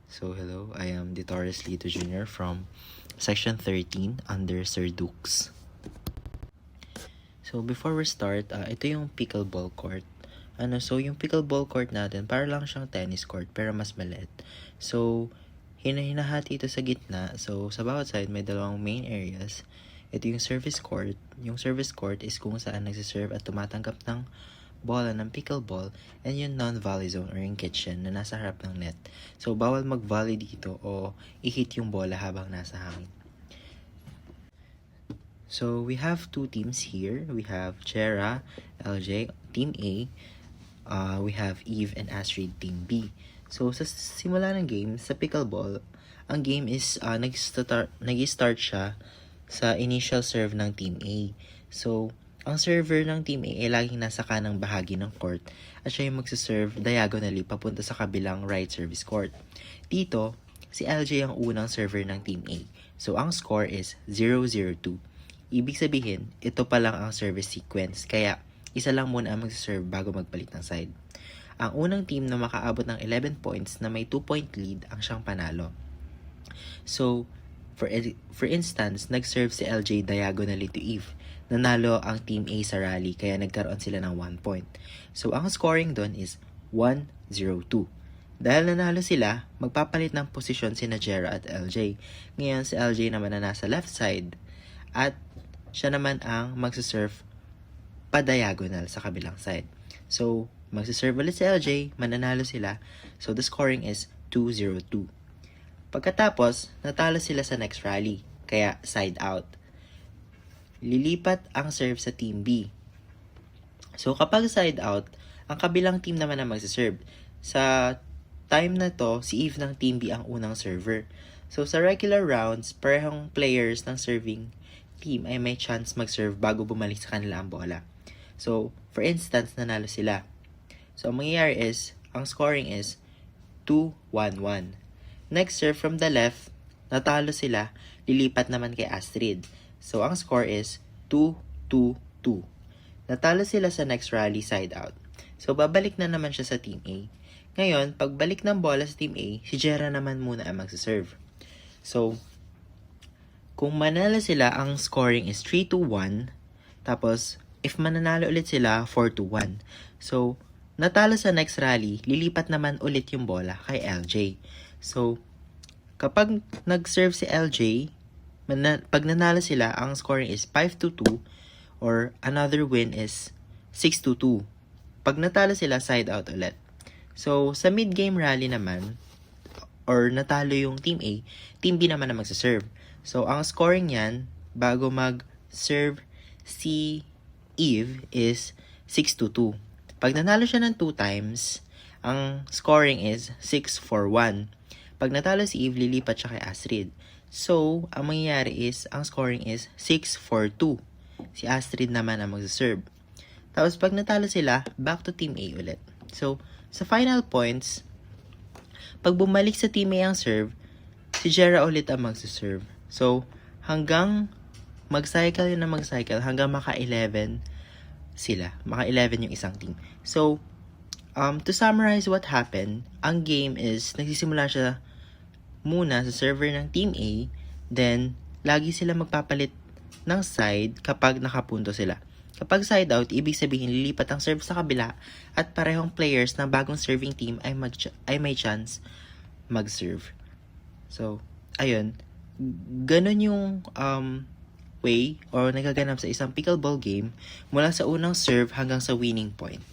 So hello, I am Ditoris Lito Jr. from Section 13 under Sir Dukes. So before we start, ito yung pickleball court. So yung pickleball court natin, para lang siyang tennis court pero mas maliit. So hinahati ito sa gitna. So sa bawat side may dalawang main areas. Ito yung service court. Yung service court is kung saan nagsiserve at tumatanggap ng bola ng pickleball, and yung non-volley zone or yung kitchen na nasa harap ng net. So, bawal mag-volley dito o i-hit yung bola habang nasa hangin. So, we have two teams here. We have Chera, LJ, Team A. We have Eve and Astrid, Team B. So, sa simula ng game, sa pickleball, ang game is nag-start siya sa initial serve ng Team A. So, ang server ng Team A ay laging nasa kanang bahagi ng court at siya yung magsaserve diagonally papunta sa kabilang right service court. Dito, si LJ ang unang server ng Team A. So, ang score is 0-0-2. Ibig sabihin, ito pa lang ang service sequence, kaya isa lang muna ang magsaserve bago magpalit ng side. Ang unang team na makaabot ng 11 points na may 2-point lead ang siyang panalo. So, for instance, nag-serve si LJ diagonally to Eve. Nanalo ang Team A sa rally kaya nagkaroon sila ng 1 point. So, ang scoring doon is 1-0-2. Dahil nanalo sila, magpapalit ng posisyon si Najera at LJ. Ngayon, si LJ naman na nasa left side at siya naman ang magsaserve pa-diagonal sa kabilang side. So, magsaserve ulit si LJ, mananalo sila. So, the scoring is 2-0-2. Pagkatapos, natalo sila sa next rally, kaya side out. Lilipat ang serve sa Team B. So, kapag side out, ang kabilang team naman ang magsaserve. Sa time na to, si Eve ng Team B ang unang server. So, sa regular rounds, parehong players ng serving team ay may chance mag-serve bago bumalik sa kanila ang bola. So, for instance, nanalo sila. So, ang mangyayari is, ang scoring is 2-1-1. Next serve from the left, natalo sila, lilipat naman kay Astrid. So, ang score is 2-2-2. Natalo sila sa next rally side out. So, babalik na naman siya sa Team A. Ngayon, pagbalik ng bola sa Team A, si Jera naman muna ang magsaserve. So, kung manalo sila, ang scoring is 3-1. Tapos, if mananalo ulit sila, 4-1. So, natalo sa next rally, lilipat naman ulit yung bola kay LJ. So, kapag nag-serve si LJ, pag nanalo sila, ang scoring is 5-2 or another win is 6-2. Pag natalo sila, side out ulit. So, sa mid-game rally naman, or natalo yung Team A, Team B naman na magsaserve. So, ang scoring yan, bago mag-serve si Eve is 6-2. Pag nanalo siya ng 2 times, ang scoring is 6-4-1. Pag natalo si Eve, lilipat siya kay Astrid. So, ang mangyayari is, ang scoring is 6-4-2. Si Astrid naman ang magsaserve. Tapos, pag natalo sila, back to Team A ulit. So, sa final points, pag bumalik sa Team A ang serve, si Jera ulit ang magsaserve. So, hanggang mag-cycle yun na mag-cycle, hanggang maka-11 sila. Maka-11 yung isang team. So, to summarize what happened, ang game is, nagsisimula siya muna sa server ng Team A, then lagi sila magpapalit ng side kapag nakapunto sila. Kapag side out, ibig sabihin lilipat ang serve sa kabila at parehong players ng bagong serving team ay may chance mag-serve. So, ayun, ganun yung way or nagaganap sa isang pickleball game mula sa unang serve hanggang sa winning point.